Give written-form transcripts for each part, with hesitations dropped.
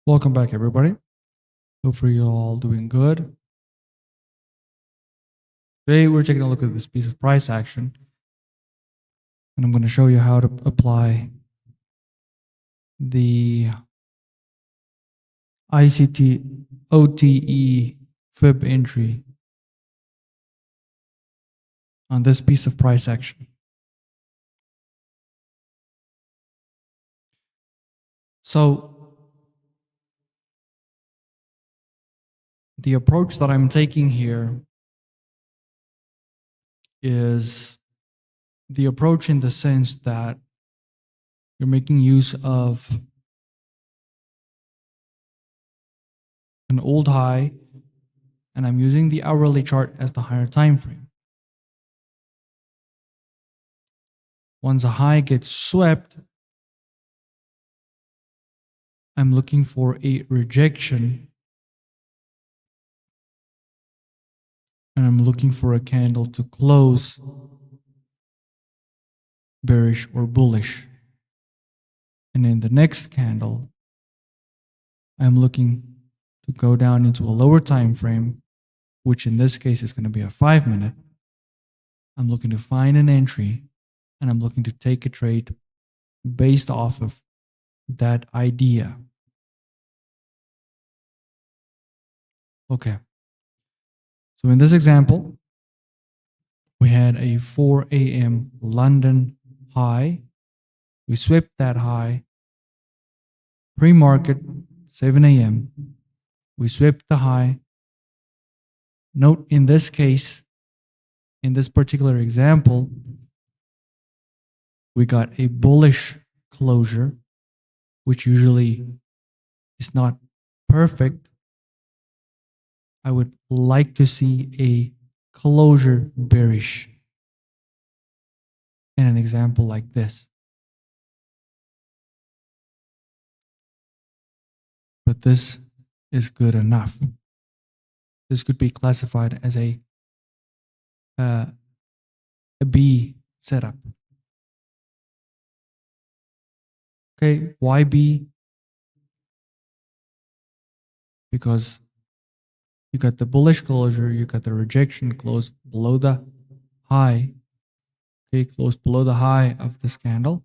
Welcome back, everybody. Hopefully you're all doing good. Today we're taking a look at this piece of price action, and I'm going to show you how to apply the ICT OTE fib entry on this piece of price action. So the approach that I'm taking here is the approach in the sense that you're making use of an old high, and I'm using the hourly chart as the higher time frame. Once a high gets swept, I'm looking for a rejection, and I'm looking for a candle to close bearish or bullish. And in the next candle, I'm looking to go down into a lower time frame, which in this case is going to be a 5-minute. I'm looking to find an entry, and I'm looking to take a trade based off of that idea. Okay. So in this example, we had a 4 a.m. London high. We swept that high. Pre-market, 7 a.m. We swept the high. Note in this case, in this particular example, we got a bullish closure, which usually is not perfect. I would like to see a closure bearish in an example like this. But this is good enough. This could be classified as a B setup. Okay, why B? Because you got the bullish closure, you got the rejection closed below the high. Okay, closed below the high of this candle.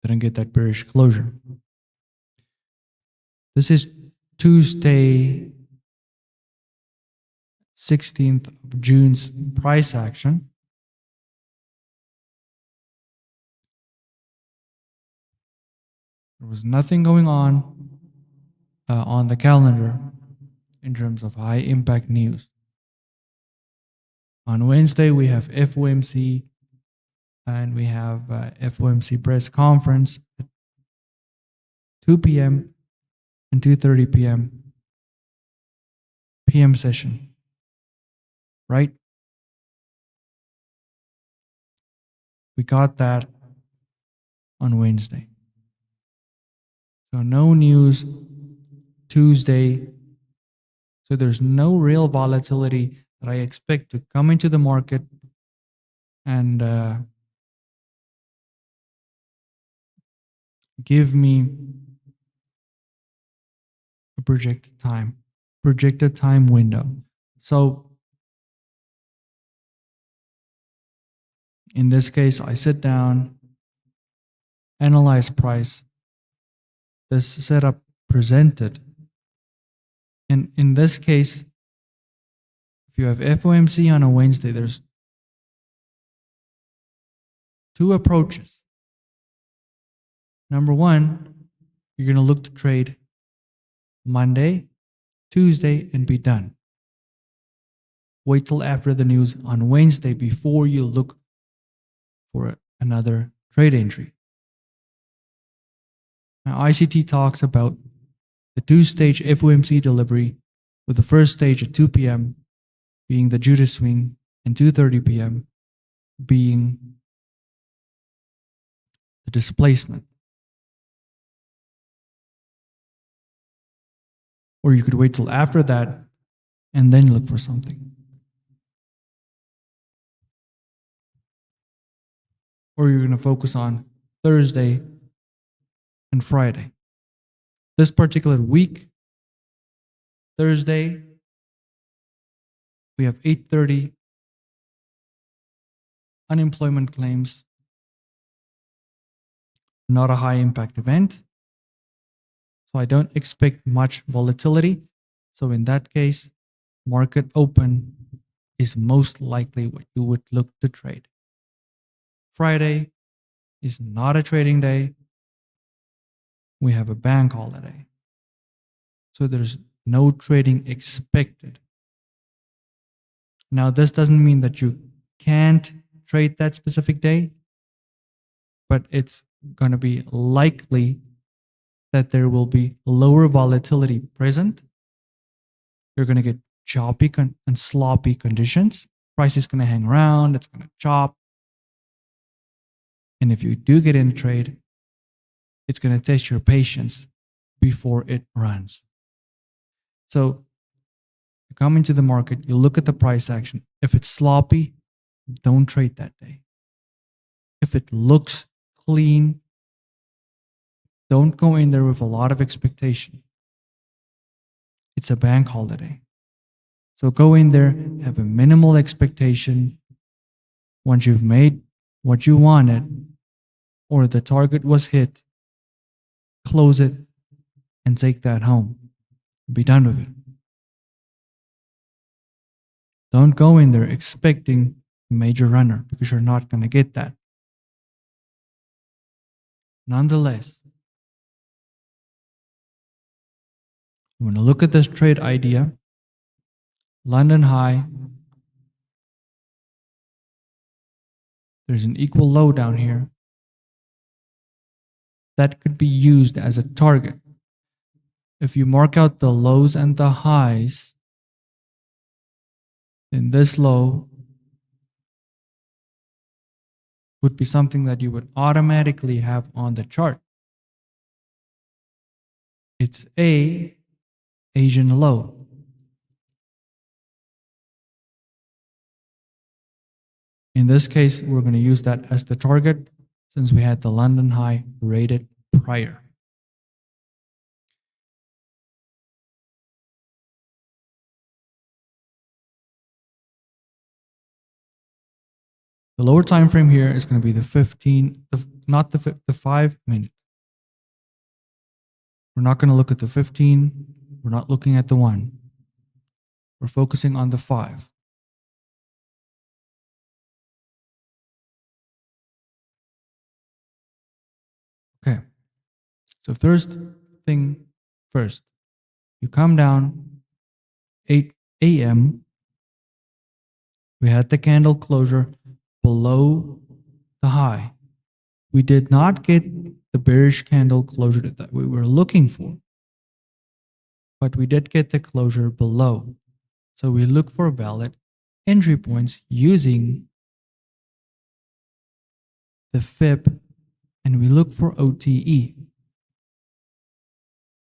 Didn't get that bearish closure. This is Tuesday, 16th of June's price action. There was nothing going on the calendar in terms of high impact news. On Wednesday, we have FOMC, and we have FOMC press conference at 2 p.m. and 2:30 p.m. PM session, right? We got that on Wednesday. So no news Tuesday. So there's no real volatility that I expect to come into the market and give me a projected time window. So in this case, I sit down, analyze price, this setup presented. And in this case, if you have FOMC on a Wednesday, there's two approaches. Number one, you're going to look to trade Monday, Tuesday, and be done. Wait till after the news on Wednesday before you look for another trade entry. Now, ICT talks about the two-stage FOMC delivery, with the first stage at 2 p.m. being the Judas swing and 2:30 p.m. being the displacement. Or you could wait till after that and then look for something. Or you're going to focus on Thursday and Friday. This particular week, Thursday, we have 830 unemployment claims, not a high impact event. So I don't expect much volatility. So in that case, market open is most likely what you would look to trade. Friday is not a trading day. We have a bank holiday. So there's no trading expected. Now, this doesn't mean that you can't trade that specific day, but it's going to be likely that there will be lower volatility present. You're going to get choppy and sloppy conditions. Price is going to hang around, it's going to chop. And if you do get in a trade, it's going to test your patience before it runs. So you come into the market, you look at the price action. If it's sloppy, don't trade that day. If it looks clean, don't go in there with a lot of expectation. It's a bank holiday. So go in there, have a minimal expectation. Once you've made what you wanted or the target was hit, close it and take that home. Be done with it. Don't go in there expecting a major runner because you're not going to get that. Nonetheless, I'm going to look at this trade idea. London high. There's an equal low down here. That could be used as a target. If you mark out the lows and the highs, then this low would be something that you would automatically have on the chart. It's a Asian low. In this case, we're going to use that as the target since we had the London high rated prior. The lower time frame here is going to be the 5 minute. We're not going to look at the 15. We're not looking at the 1. We're focusing on the 5. Okay. So first thing first, you come down 8 a.m. We had the candle closure below the high. We did not get the bearish candle closure that we were looking for, but we did get the closure below. So we look for valid entry points using the fib, and we look for OTE.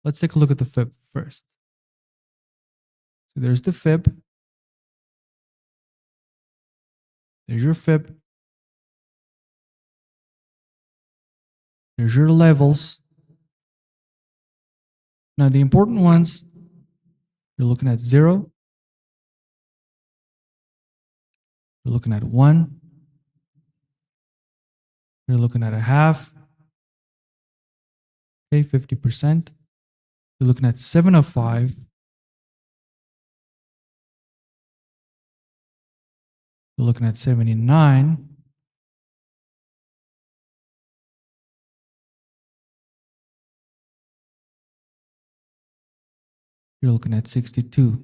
Let's take a look at the fib first. So there's the fib. There's your fib. There's your levels. Now the important ones, you're looking at 0. You're looking at 1. You're looking at a half. Okay, 50%. You're looking at 7 of 5. You're looking at 79. You're looking at 62.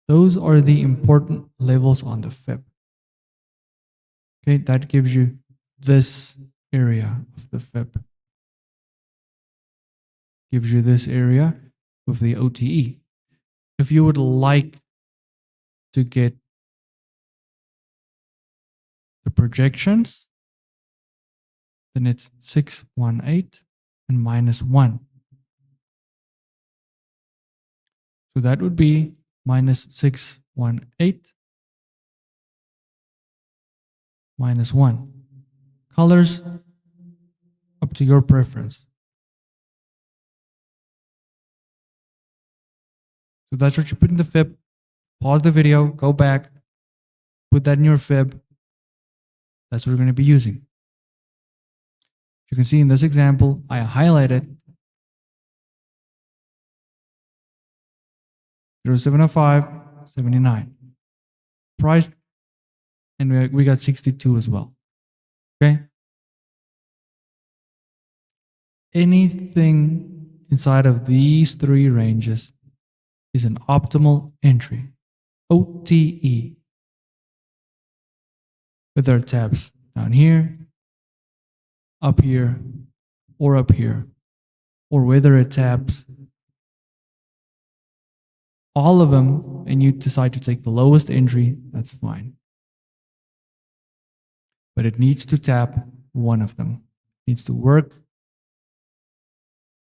Those are the important levels on the fib. Okay, that gives you this area of the fib. Gives you this area with the OTE. If you would like to get the projections, then it's 618 and minus 1. So that would be minus 618 minus 1. Colors up to your preference. So that's what you put in the fib. Pause the video, go back, put that in your fib. That's what we're going to be using. You can see in this example, I highlighted 0705, 79. Priced, and we got 62 as well. Okay? Anything inside of these three ranges is an optimal entry. OTE. With our tabs down here, up here, or up here, or whether it tabs all of them and you decide to take the lowest entry, that's fine. But it needs to tap one of them. It needs to work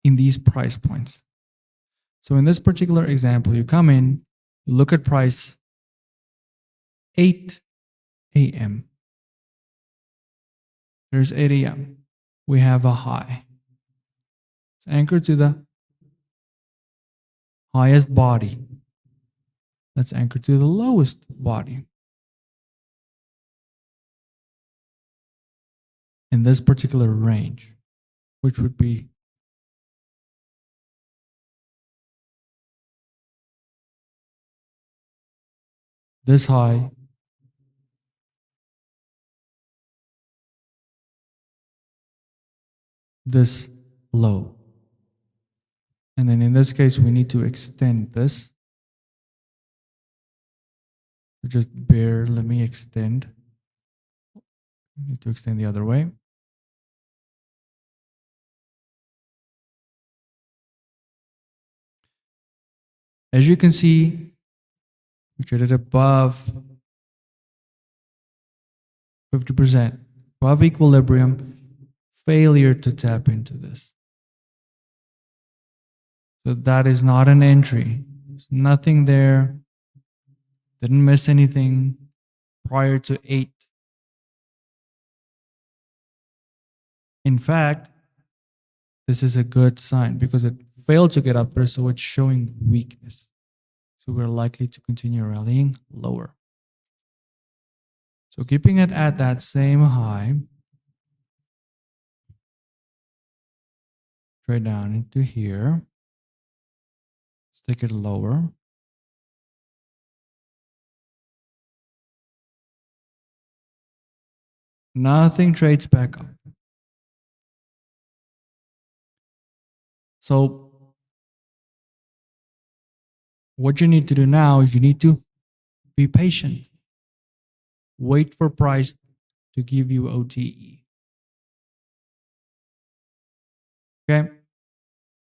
in these price points. So in this particular example, you come in, you look at price 8 a.m. There's 8 a.m. We have a high. It's anchored to the highest body. That's anchored to the lowest body. In this particular range, which would be this high, this low. And then in this case, we need to extend this. Just let me extend. I need to extend the other way. As you can see, we traded above 50%, above equilibrium, failure to tap into this. So that is not an entry. There's nothing there. Didn't miss anything prior to 8. In fact, this is a good sign because it failed to get up there, so it's showing weakness. So we're likely to continue rallying lower. So keeping it at that same high, trade down into here. Let's take it lower. Nothing trades back up. So what you need to do now is you need to be patient. Wait for price to give you OTE. Okay?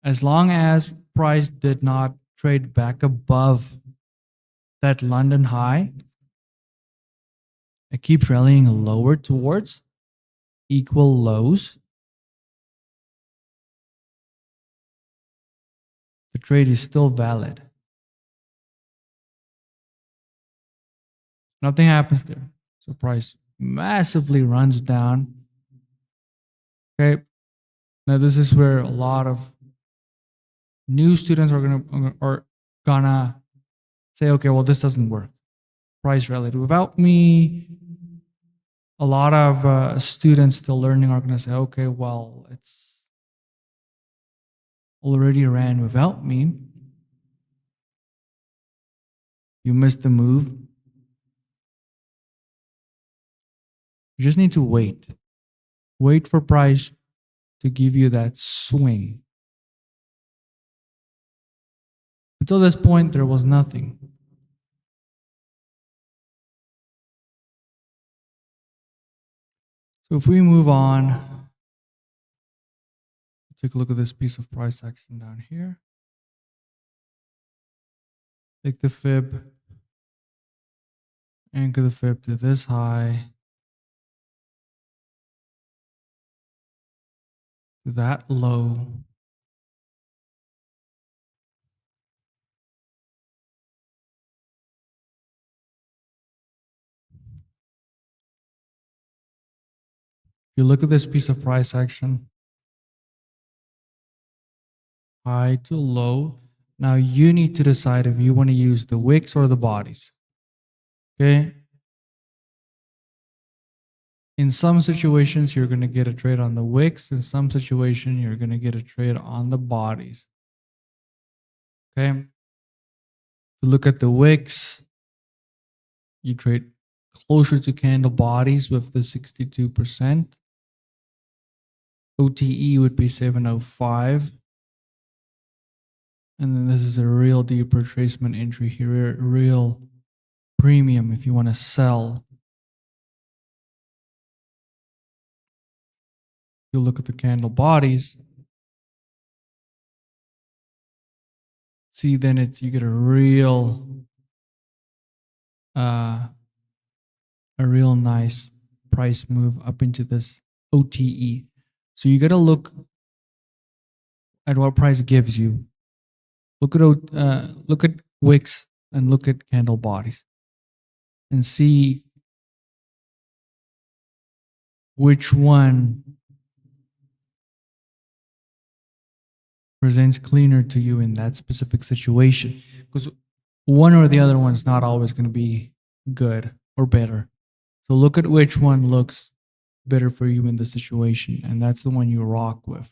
As long as price did not trade back above that London high, it keeps rallying lower towards equal lows. The trade is still valid. Nothing happens there. So price massively runs down. Okay. Now this is where a lot of new students are gonna say, okay, well, this doesn't work. Price rallied without me. A lot of students still learning are gonna say, okay, well, it's already ran without me. You missed the move. You just need to wait. Wait for price to give you that swing. Until this point, there was nothing. So if we move on, take a look at this piece of price action down here. Take the fib, anchor the fib to this high, to that low. If you look at this piece of price action, high to low. Now you need to decide if you want to use the wicks or the bodies. Okay. In some situations, you're going to get a trade on the wicks. In some situation, you're going to get a trade on the bodies. Okay. Look at the wicks. You trade closer to candle bodies with the 62%. OTE would be 705. And then this is a real deep retracement entry here, real premium if you want to sell. You look at the candle bodies. See, then you get a real nice price move up into this OTE. So you got to look at what price gives you. Look at wicks and look at candle bodies and see which one presents cleaner to you in that specific situation, because one or the other one is not always going to be good or better. So look at which one looks better for you in the situation, and that's the one you rock with.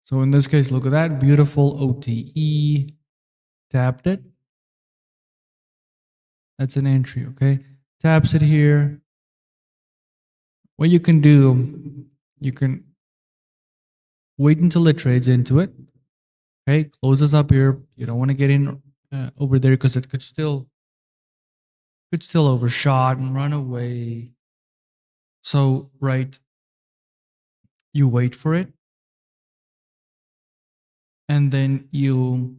So in this case, look at that beautiful OTE. Tapped it. That's an entry, okay? Taps it here. What you can do, you can wait until it trades into it. Okay, closes up here. You don't want to get in over there because it could still overshot and run away. So, right, you wait for it, and then you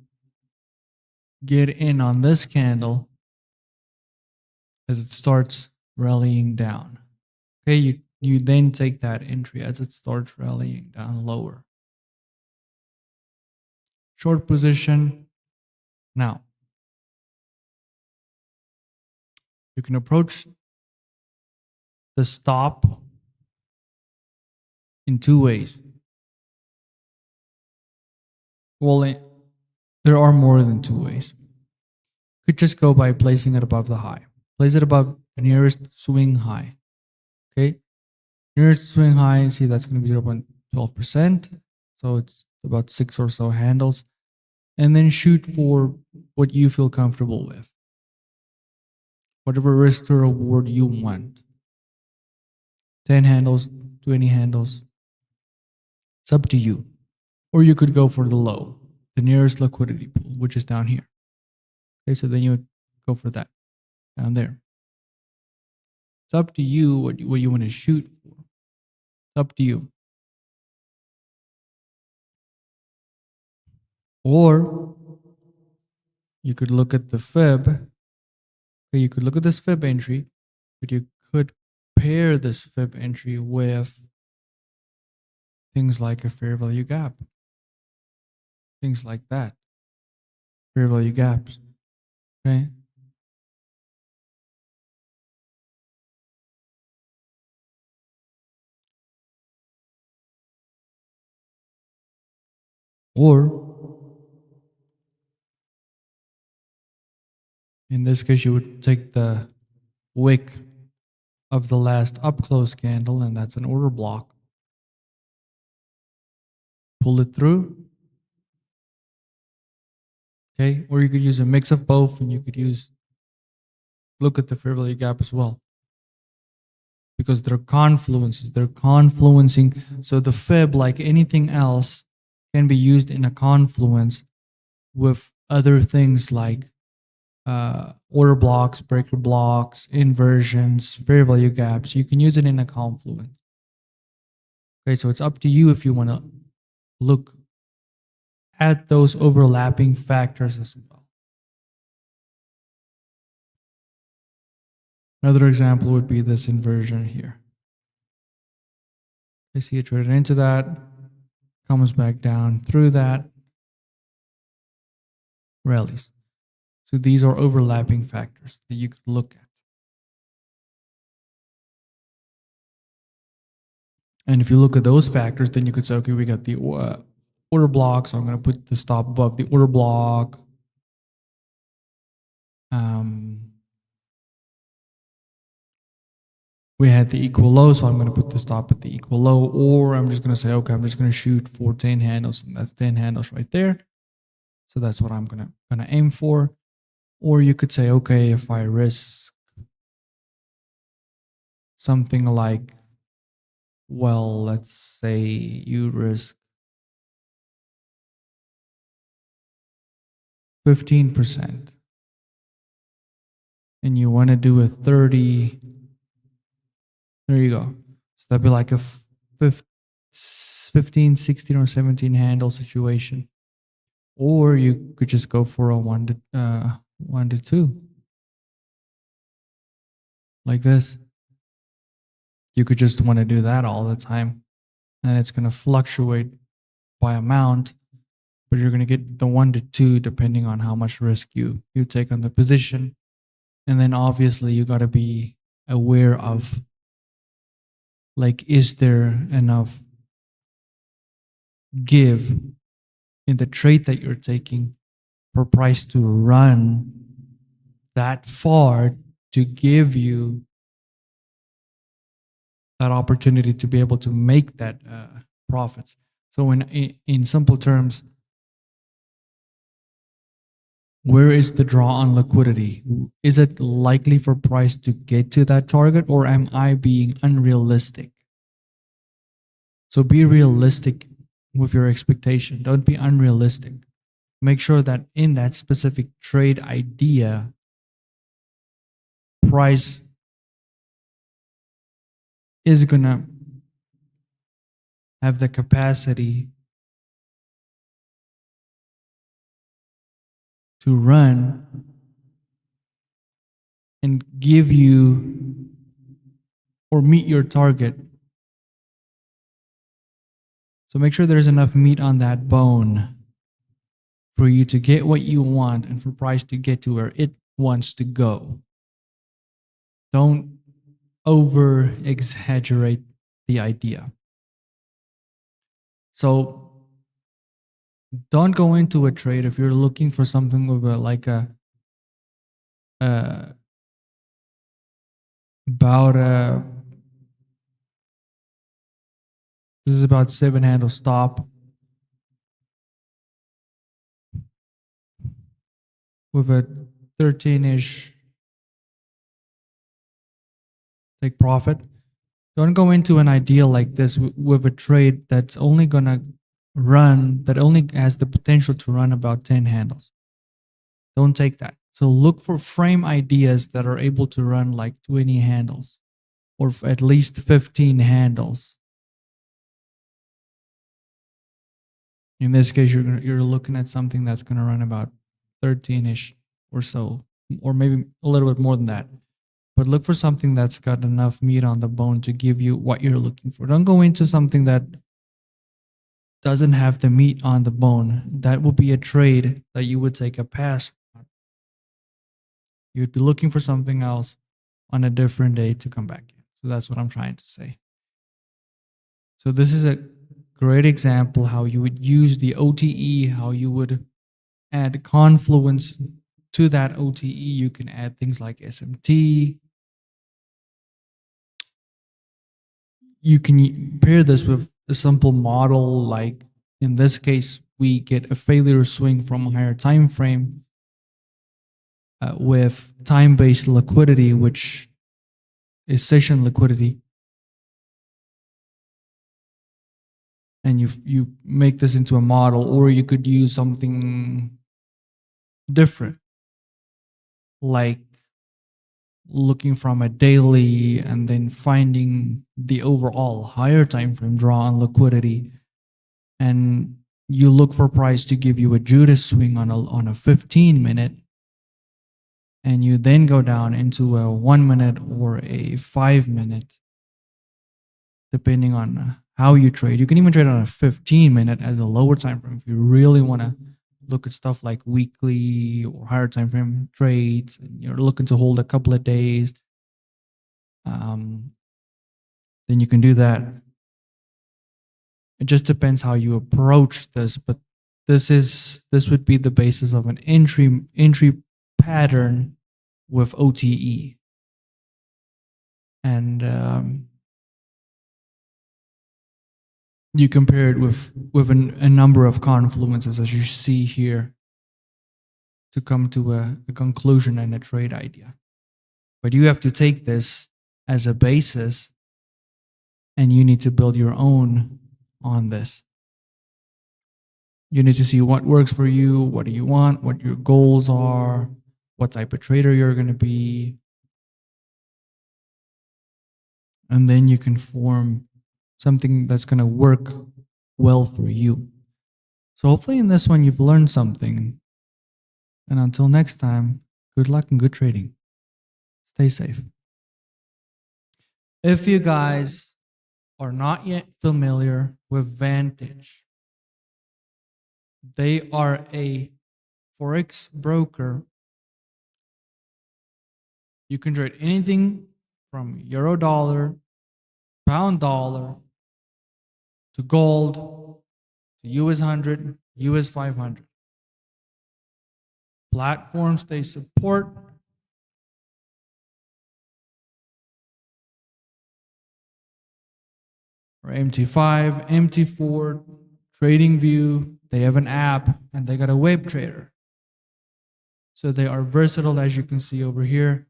get in on this candle as it starts rallying down. Okay, you then take that entry as it starts rallying down lower. Short position. Now, you can approach the stop in two ways. Well, there are more than two ways. You could just go by placing it above the high. Place it above the nearest swing high. Okay, nearest swing high, see that's going to be 0.12%. So it's about 6 or so handles. And then shoot for what you feel comfortable with. Whatever risk to reward you want. 10 handles, 20 handles. It's up to you. Or you could go for the low, the nearest liquidity pool, which is down here. Okay, so then you would go for that down there. It's up to you what you want to shoot for. It's up to you. Or you could look at the fib. Okay, you could look at this fib entry, but you could pair this fib entry with things like a fair value gap. Things like that. Fair value gaps. Okay. Or in this case, you would take the wick of the last up close candle, and that's an order block. Pull it through. Okay. Or you could use a mix of both, and you could look at the fair value gap as well. Because they're confluences, they're confluencing. So the fib, like anything else, can be used in a confluence with other things like order blocks, breaker blocks, inversions, fair value gaps. You can use it in a confluence. Okay, so it's up to you if you want to look at those overlapping factors as well. Another example would be this inversion here. I see it traded into that, comes back down through that, rallies. So these are overlapping factors that you could look at. And if you look at those factors, then you could say, okay, we got the order block, so I'm going to put the stop above the order block. We had the equal low, so I'm going to put the stop at the equal low, or I'm just going to say, okay, I'm just going to shoot for 10 handles, and that's 10 handles right there. So that's what I'm going to aim for. Or you could say, okay, if I risk something like, well, let's say you risk 15%, and you want to do a 30. There you go. So that'd be like a 15, 16, or 17 handle situation. Or you could just go for a 1 to 2, like this. You could just want to do that all the time, and it's going to fluctuate by amount, but you're going to get the 1 to 2 depending on how much risk you take on the position. And then obviously you got to be aware of, like, is there enough give in the trade that you're taking for price to run that far to give you that opportunity to be able to make that profits. So in simple terms, where is the draw on liquidity? Is it likely for price to get to that target, or am I being unrealistic? So be realistic with your expectation. Don't be unrealistic. Make sure that in that specific trade idea, price is gonna have the capacity to run and give you or meet your target. So make sure there's enough meat on that bone for you to get what you want and for price to get to where it wants to go. Don't over exaggerate the idea. So don't go into a trade if you're looking for something with about this is about 7 handle stop with a 13-ish take profit. Don't go into an idea like this with a trade that's only gonna run, that only has the potential to run about 10 handles. Don't take that. So look for frame ideas that are able to run like 20 handles or at least 15 handles. In this case, you're looking at something that's going to run about 13-ish or so, or maybe a little bit more than that. But look for something that's got enough meat on the bone to give you what you're looking for. Don't go into something that doesn't have the meat on the bone. That will be a trade that you would take a pass on. You'd be looking for something else on a different day to come back in. So that's what I'm trying to say. So this is a great example how you would use the OTE, how you would add confluence to that OTE. You can add things like SMT. You can pair this with a simple model, like in this case, we get a failure swing from a higher time frame with time-based liquidity, which is session liquidity. And you make this into a model, or you could use something different, like looking from a daily and then finding the overall higher time frame draw on liquidity, and you look for price to give you a Judas swing on a 15-minute, and you then go down into a 1 minute or a 5-minute, depending on how you trade. You can even trade on a 15-minute as a lower time frame if you really want to look at stuff like weekly or higher time frame trades, and you're looking to hold a couple of days. Then you can do that. It just depends how you approach this, but this would be the basis of an entry pattern with OTE. And you compare it with a number of confluences, as you see here, to come to a conclusion and a trade idea. But you have to take this as a basis, and you need to build your own on this. You need to see what works for you, what do you want, what your goals are, what type of trader you're going to be. And then you can form something that's going to work well for you. So hopefully in this one you've learned something. And until next time, good luck and good trading. Stay safe. If you guys are not yet familiar with Vantage, they are a Forex broker. You can trade anything from euro dollar, pound dollar, to gold, to US 100, US 500. Platforms they support are MT5, MT4, TradingView. They have an app and they got a web trader. So they are versatile, as you can see over here.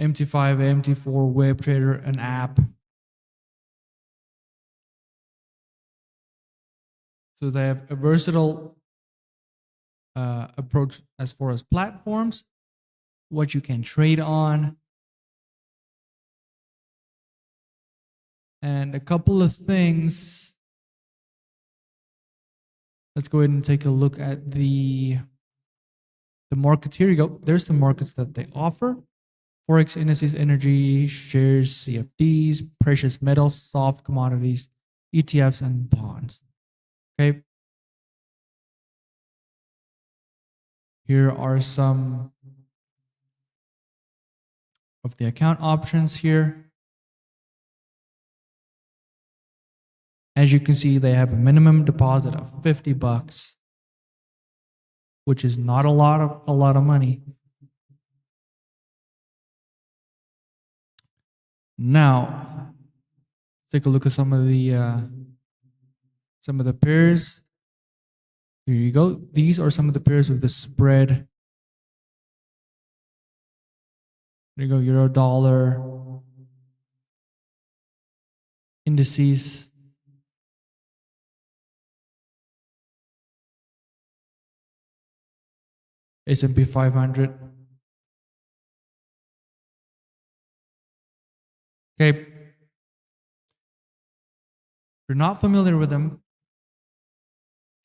MT5, MT4, web trader, an app. So they have a versatile approach as far as platforms, what you can trade on, and a couple of things. Let's go ahead and take a look at the markets. Here you go. There's the markets that they offer. Forex indices, energy, shares, CFDs, precious metals, soft commodities, ETFs, and bonds. Okay. Here are some of the account options here. As you can see, they have a minimum deposit of $50, which is not a lot of money. Now, take a look at some of the pairs. Here you go. These are some of the pairs with the spread. There you go, euro dollar, indices. S&P 500. Okay. If you're not familiar with them,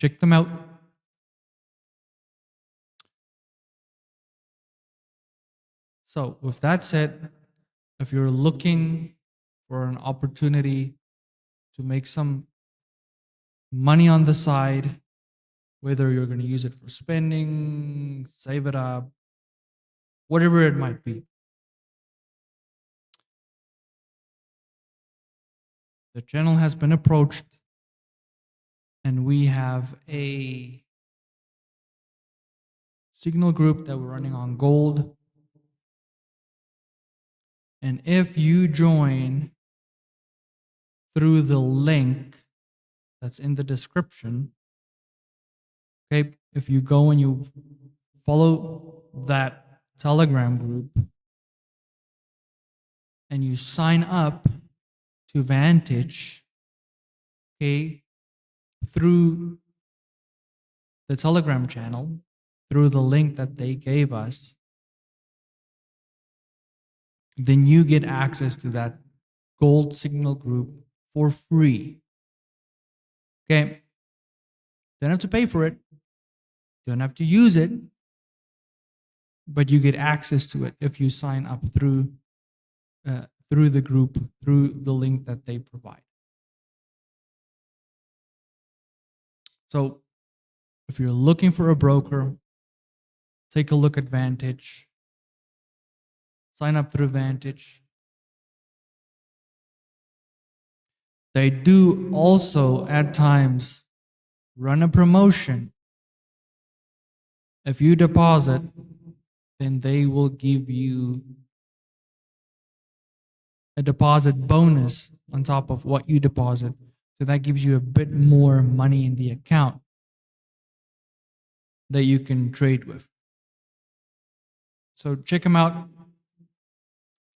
check them out. So with that said, if you're looking for an opportunity to make some money on the side, whether you're going to use it for spending, save it up, whatever it might be, the channel has been approached and we have a signal group that we're running on gold. And if you join through the link that's in the description, okay, if you go and you follow that Telegram group and you sign up to Vantage, okay, through the Telegram channel, through the link that they gave us, then you get access to that gold signal group for free. Okay, don't have to pay for it, don't have to use it, but you get access to it if you sign up through the group, through the link that they provide. So if you're looking for a broker, take a look at Vantage, sign up through Vantage. They do also at times run a promotion. If you deposit, then they will give you a deposit bonus on top of what you deposit. So that gives you a bit more money in the account that you can trade with. So check them out.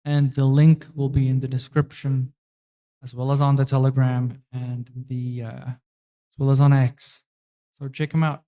And the link will be in the description, as well as on the Telegram and as well as on X. So check them out.